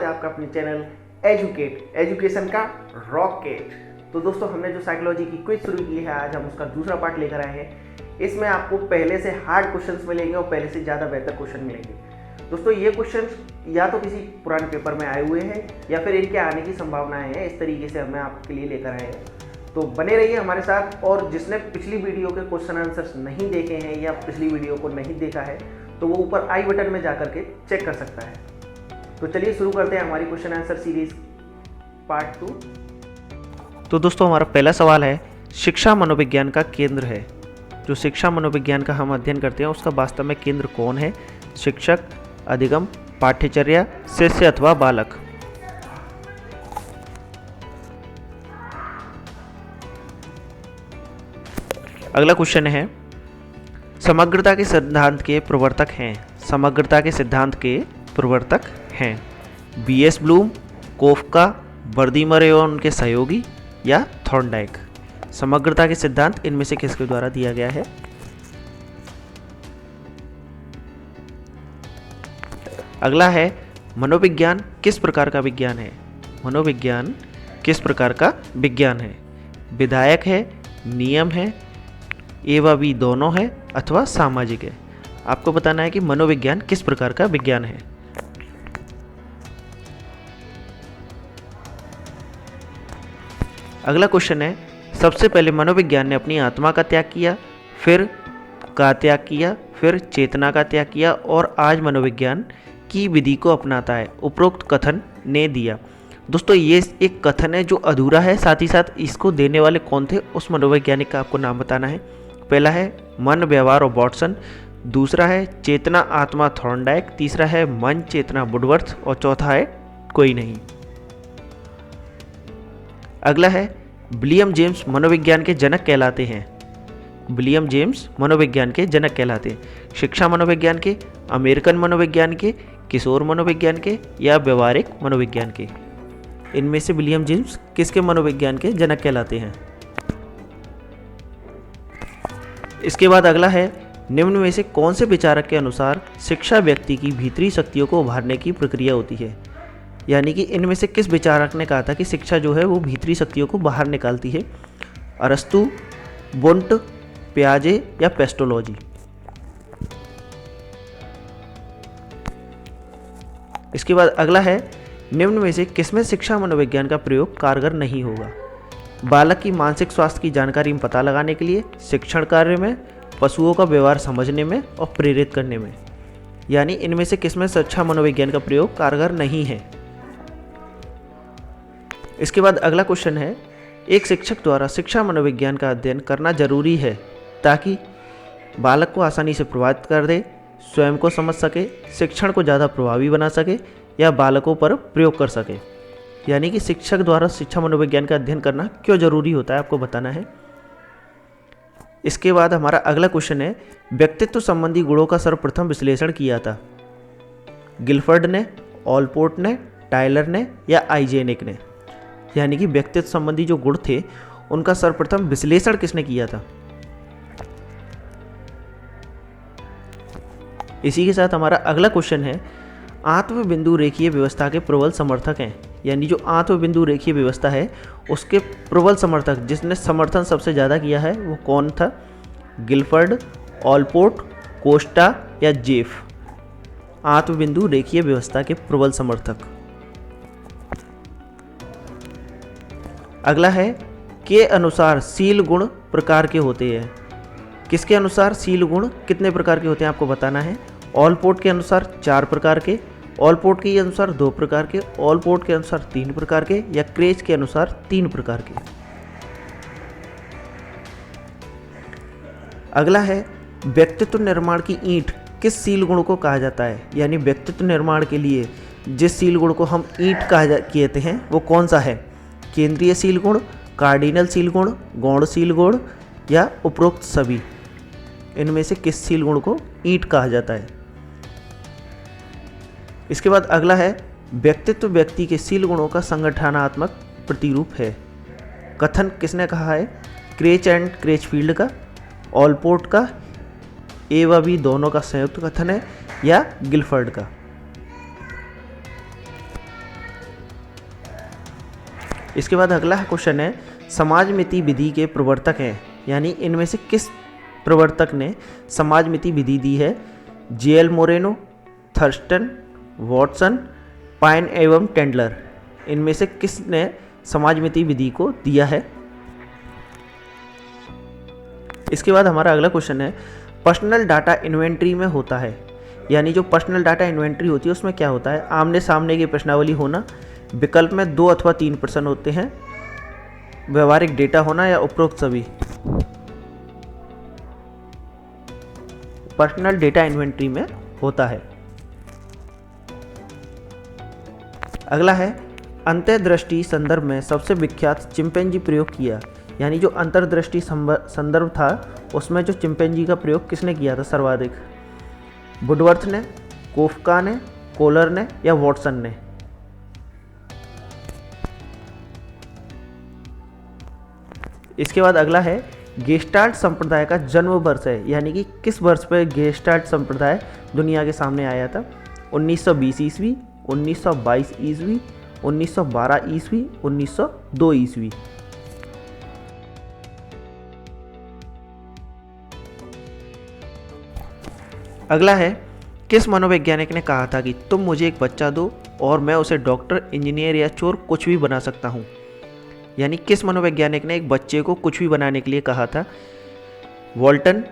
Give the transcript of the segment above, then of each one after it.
आपका अपने channel education का रॉकेट। तो दोस्तों, हमने जो साइकोलॉजी की क्विज शुरू की है, आज हम उसका दूसरा पार्ट लेकर आए हैं। इसमें आपको पहले से हार्ड क्वेश्चंस मिलेंगे और पहले से ज़्यादा बेहतर क्वेश्चन मिलेंगे। दोस्तों, ये क्वेश्चंस या तो किसी पुराने पेपर में आए हुए हैं या फिर इनके आने की संभावनाएं हैं। इस तरीके से हमें आपके लिए लेकर आए हैं, तो बने रहिए हमारे साथ। और जिसने पिछली वीडियो के क्वेश्चन आंसर्स नहीं देखे हैं या पिछली वीडियो को नहीं देखा है, तो वो ऊपर आई बटन में जाकर के चेक कर सकता है। तो चलिए शुरू करते हैं हमारी क्वेश्चन आंसर सीरीज पार्ट 2। तो दोस्तों, हमारा पहला सवाल है, शिक्षा मनोविज्ञान का केंद्र है। जो शिक्षा मनोविज्ञान का हम अध्ययन करते हैं उसका वास्तव में केंद्र कौन है? शिक्षक, अधिगम, पाठ्यचर्या, शिष्य अथवा बालक। अगला क्वेश्चन है, समग्रता के सिद्धांत के प्रवर्तक हैं। समग्रता के सिद्धांत के प्रवर्तक हैं बीएस ब्लूम, कोफका, वर्दीमर एवं उनके सहयोगी या थॉर्नडाइक। समग्रता के सिद्धांत इनमें से किसके द्वारा दिया गया है? अगला है, मनोविज्ञान किस प्रकार का विज्ञान है? मनोविज्ञान किस प्रकार का विज्ञान है? विधायक है, नियम है, ए व बी दोनों है अथवा सामाजिक है। आपको बताना है कि मनोविज्ञान किस प्रकार का विज्ञान है। अगला क्वेश्चन है, सबसे पहले मनोविज्ञान ने अपनी आत्मा का त्याग किया, फिर का त्याग किया, फिर चेतना का त्याग किया और आज मनोविज्ञान की विधि को अपनाता है। उपरोक्त कथन ने दिया। दोस्तों, ये एक कथन है जो अधूरा है, साथ ही साथ इसको देने वाले कौन थे उस मनोवैज्ञानिक का आपको नाम बताना है। पहला है मन, व्यवहार और वॉटसन, दूसरा है चेतना आत्मा थॉर्नडाइक, तीसरा है मन चेतना वुडवर्थ और चौथा है कोई नहीं। अगला है, विलियम जेम्स मनोविज्ञान के जनक कहलाते हैं। विलियम जेम्स मनोविज्ञान के जनक कहलाते हैं। शिक्षा मनोविज्ञान के, अमेरिकन मनोविज्ञान के, किशोर मनोविज्ञान के या व्यवहारिक मनोविज्ञान के। इनमें से विलियम जेम्स किसके मनोविज्ञान के जनक कहलाते हैं? इसके बाद अगला है, निम्न में से कौन से विचारक के अनुसार शिक्षा व्यक्ति की भीतरी शक्तियों को उभारने की प्रक्रिया होती है? यानी कि इनमें से किस विचारक ने कहा था कि शिक्षा जो है वो भीतरी शक्तियों को बाहर निकालती है? अरस्तु, वुंट, पियाजे या पेस्टोलॉजी। इसके बाद अगला है, निम्न में से किसमें शिक्षा मनोविज्ञान का प्रयोग कारगर नहीं होगा? बालक की मानसिक स्वास्थ्य की जानकारी में पता लगाने के लिए, शिक्षण कार्य में, पशुओं का व्यवहार समझने में और प्रेरित करने में। यानी इनमें से किसमें शिक्षा मनोविज्ञान का प्रयोग कारगर नहीं है? इसके बाद अगला क्वेश्चन है, एक शिक्षक द्वारा शिक्षा मनोविज्ञान का अध्ययन करना जरूरी है ताकि बालक को आसानी से प्रभावित कर दे, स्वयं को समझ सके, शिक्षण को ज़्यादा प्रभावी बना सके या बालकों पर प्रयोग कर सके। यानी कि शिक्षक द्वारा शिक्षा मनोविज्ञान का अध्ययन करना क्यों जरूरी होता है, आपको बताना है। इसके बाद हमारा अगला क्वेश्चन है, व्यक्तित्व संबंधी गुणों का सर्वप्रथम विश्लेषण किया था। गिलफर्ड ने, ऑलपोर्ट ने, टायलर ने या आइजेनिक ने। यानी कि व्यक्तित्व संबंधी जो गुण थे उनका सर्वप्रथम विश्लेषण किसने किया था? इसी के साथ हमारा अगला क्वेश्चन है, आत्मबिंदु रेखीय व्यवस्था के प्रबल समर्थक हैं। यानी जो आत्मबिंदु रेखीय व्यवस्था है उसके प्रबल समर्थक, जिसने समर्थन सबसे ज़्यादा किया है, वो कौन था? गिलफर्ड, ऑलपोर्ट, कोस्टा या जेफ। आत्मबिंदु रेखीय व्यवस्था के प्रबल समर्थक। अगला है, के अनुसार शील गुण प्रकार के होते हैं। किसके अनुसार शील गुण कितने प्रकार के होते हैं आपको बताना है। ऑलपोर्ट के अनुसार 4 प्रकार के, ऑलपोर्ट के अनुसार 2 प्रकार के, ऑलपोर्ट के अनुसार 3 प्रकार के या क्रेज के अनुसार 3 प्रकार के। अगला है, व्यक्तित्व निर्माण की ईंट किस शील गुण को कहा जाता है? यानी व्यक्तित्व निर्माण के लिए जिस शील गुण को हम ईंट कहते हैं वो कौन सा है? केंद्रीय शील गुण, कार्डिनल शील गुण, गौण गुण या उपरोक्त सभी। इनमें से किस शील गुण को ईंट कहा जाता है? इसके बाद अगला है, व्यक्तित्व व्यक्ति के शील गुणों का संगठनात्मक प्रतिरूप है। कथन किसने कहा है? क्रेच एंड क्रेचफील्ड का, ऑलपोर्ट का, ए व बी दोनों का संयुक्त कथन है या गिलफर्ड का। इसके बाद अगला क्वेश्चन है, समाजमिति विधि के प्रवर्तक हैं, यानी इनमें से किस प्रवर्तक ने समाजमिति विधि दी है? JL Moreno, Thurston, Watson, pine एवं टेंडलर। इनमें से किसने समाजमिति विधि को दिया है? इसके बाद हमारा अगला क्वेश्चन है, पर्सनल डाटा इन्वेंट्री में होता है, यानी जो पर्सनल डाटा इन्वेंट्री होती है उसमें क्या होता है? आमने सामने की प्रश्नावली होना, विकल्प में 2 अथवा 3 प्रश्न होते हैं, व्यवहारिक डेटा होना या उपरोक्त सभी। पर्सनल डेटा इन्वेंट्री में होता है। अगला है, अंतर्दृष्टि संदर्भ में सबसे विख्यात चिंपैंजी प्रयोग किया, यानी जो अंतर्दृष्टि संदर्भ था उसमें जो चिंपैंजी का प्रयोग किसने किया था सर्वाधिक? वुडवर्थ ने, कोफका ने, कोलर ने या वॉटसन ने? इसके बाद अगला है, गेस्टाल्ट संप्रदाय का जन्म वर्ष है, यानी कि किस वर्ष पर गेस्टाल्ट संप्रदाय दुनिया के सामने आया था? 1920 ईस्वी, 1922 ईस्वी, 1912 ईस्वी, 1902 ईस्वी। अगला है, किस मनोवैज्ञानिक ने कहा था कि तुम मुझे एक बच्चा दो और मैं उसे डॉक्टर, इंजीनियर या चोर कुछ भी बना सकता हूँ? यानी किस मनोवैज्ञानिक ने एक बच्चे को कुछ भी बनाने के लिए कहा था? वॉल्टन,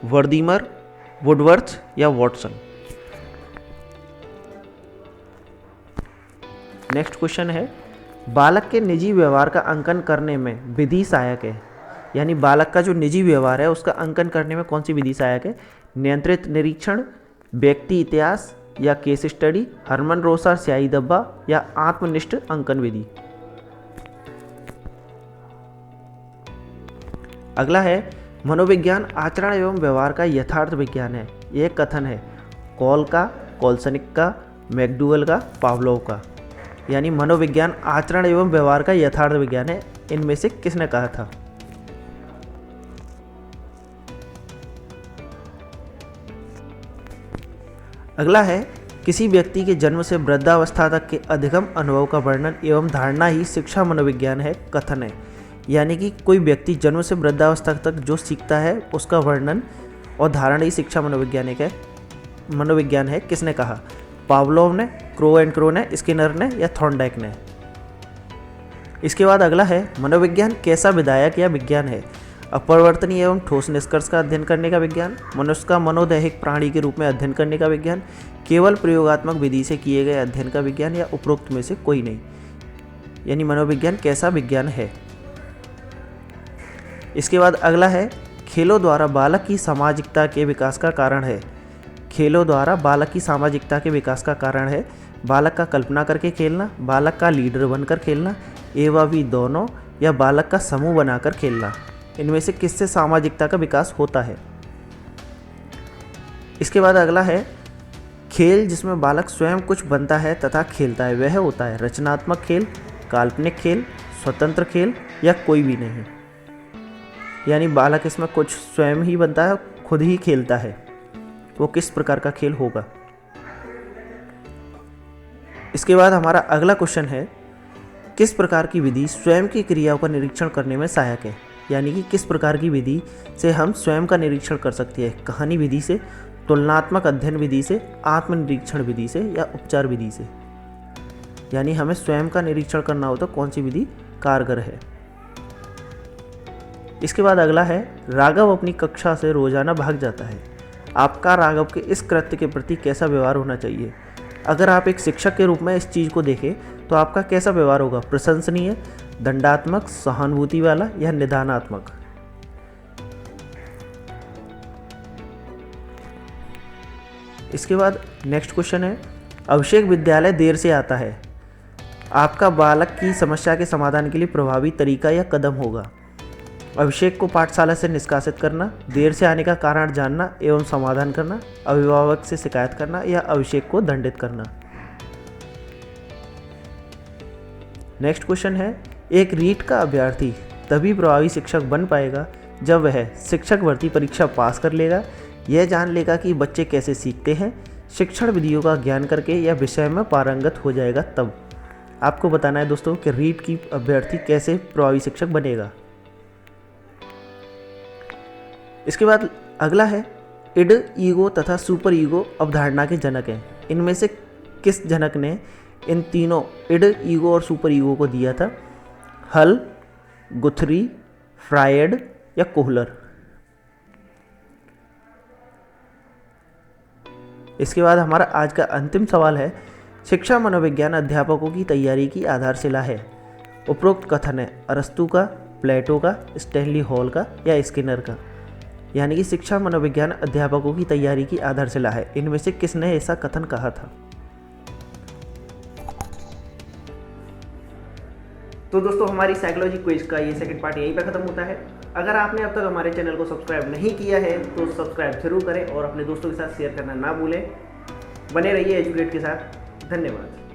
वर्दीमर, वुडवर्थ या वॉटसन? नेक्स्ट क्वेश्चन है, बालक के निजी व्यवहार का अंकन करने में विधि सहायक है, यानी बालक का जो निजी व्यवहार है उसका अंकन करने में कौन सी विधि सहायक है? नियंत्रित निरीक्षण, व्यक्ति इतिहास या केस स्टडी, हरमन रोसा स्याही डब्बा या आत्मनिष्ठ अंकन विधि? अगला है, मनोविज्ञान आचरण एवं व्यवहार का यथार्थ विज्ञान है। यह कथन है कॉल का, कॉल्सनिक का, मैकडूगल का, पावलोव का। यानी मनोविज्ञान आचरण एवं व्यवहार का यथार्थ विज्ञान है, इनमें से किसने कहा था? अगला है, किसी व्यक्ति के जन्म से वृद्धावस्था तक के अधिगम अनुभव का वर्णन एवं धारणा ही शिक्षा मनोविज्ञान है, कथन है। यानी कि कोई व्यक्ति जन्म से वृद्धावस्था तक जो सीखता है उसका वर्णन और धारणा ही शिक्षा मनोविज्ञान है, किसने कहा? पावलोव ने, क्रो एंड क्रो ने, स्किनर ने या थॉर्नडाइक ने? इसके बाद अगला है, मनोविज्ञान कैसा विधायक या विज्ञान है? अपरिवर्तनीय एवं ठोस निष्कर्ष का अध्ययन करने का विज्ञान, मनुष्य का मनोदैहिक प्राणी के रूप में अध्ययन करने का विज्ञान, केवल प्रयोगात्मक विधि से किए गए अध्ययन का विज्ञान या उपरोक्त में से कोई नहीं? यानी मनोविज्ञान कैसा विज्ञान है। इसके बाद अगला है, खेलों द्वारा बालक की सामाजिकता के विकास का कारण है। खेलों द्वारा बालक की सामाजिकता के विकास का कारण है बालक का कल्पना करके खेलना, बालक का लीडर बनकर खेलना, एवं भी दोनों, या बालक का समूह बनाकर खेलना। इनमें से किससे सामाजिकता का विकास होता है? इसके बाद अगला है, खेल जिसमें बालक स्वयं कुछ बनता है तथा खेलता है वह होता है रचनात्मक खेल, काल्पनिक खेल, स्वतंत्र खेल या कोई भी नहीं। यानी बालक इसमें कुछ स्वयं ही बनता है, खुद ही खेलता है, वो किस प्रकार का खेल होगा? इसके बाद हमारा अगला क्वेश्चन है, किस प्रकार की विधि स्वयं की क्रियाओं का निरीक्षण करने में सहायक है? यानी कि किस प्रकार की विधि से हम स्वयं का निरीक्षण कर सकते हैं? कहानी विधि से, तुलनात्मक अध्ययन विधि से, आत्मनिरीक्षण विधि से या उपचार विधि से? यानी हमें स्वयं का निरीक्षण करना हो तो कौन सी विधि कारगर है? इसके बाद अगला है, राघव अपनी कक्षा से रोजाना भाग जाता है। आपका राघव के इस कृत्य के प्रति कैसा व्यवहार होना चाहिए? अगर आप एक शिक्षक के रूप में इस चीज़ को देखें तो आपका कैसा व्यवहार होगा? प्रशंसनीय, दंडात्मक, सहानुभूति वाला या निदानात्मक? इसके बाद नेक्स्ट क्वेश्चन है, अभिषेक विद्यालय देर से आता है। आपका बालक की समस्या के समाधान के लिए प्रभावी तरीका या कदम होगा? अभिषेक को पाठशाला से निष्कासित करना, देर से आने का कारण जानना एवं समाधान करना, अभिभावक से शिकायत करना या अभिषेक को दंडित करना? नेक्स्ट क्वेश्चन है, एक रीट का अभ्यर्थी तभी प्रभावी शिक्षक बन पाएगा जब वह शिक्षक भर्ती परीक्षा पास कर लेगा, यह जान लेगा कि बच्चे कैसे सीखते हैं, शिक्षण विधियों का ज्ञान करके या विषय में पारंगत हो जाएगा तब। आपको बताना है दोस्तों कि रीट की अभ्यर्थी कैसे प्रभावी शिक्षक बनेगा। इसके बाद अगला है इड, ईगो तथा सुपर ईगो अवधारणा के जनक हैं। इनमें से किस जनक ने इन तीनों इड, ईगो और सुपर ईगो को दिया था? हल, गुथरी, फ्रायड या कोहलर? इसके बाद हमारा आज का अंतिम सवाल है, शिक्षा मनोविज्ञान अध्यापकों की तैयारी की आधारशिला है। उपरोक्त कथन है अरस्तु का, प्लेटो का, स्टैनली हॉल का या स्किनर का। यानी कि शिक्षा मनोविज्ञान अध्यापकों की तैयारी की आधारशिला है, इनमें से किसने ऐसा कथन कहा था? तो दोस्तों हमारी साइकोलॉजी क्विज का ये सेकंड पार्ट यहीं पे खत्म होता है। अगर आपने अब तक हमारे चैनल को सब्सक्राइब नहीं किया है तो सब्सक्राइब जरूर करें और अपने दोस्तों के साथ शेयर करना ना भूलें। बने रहिए एजुकेट के साथ। धन्यवाद।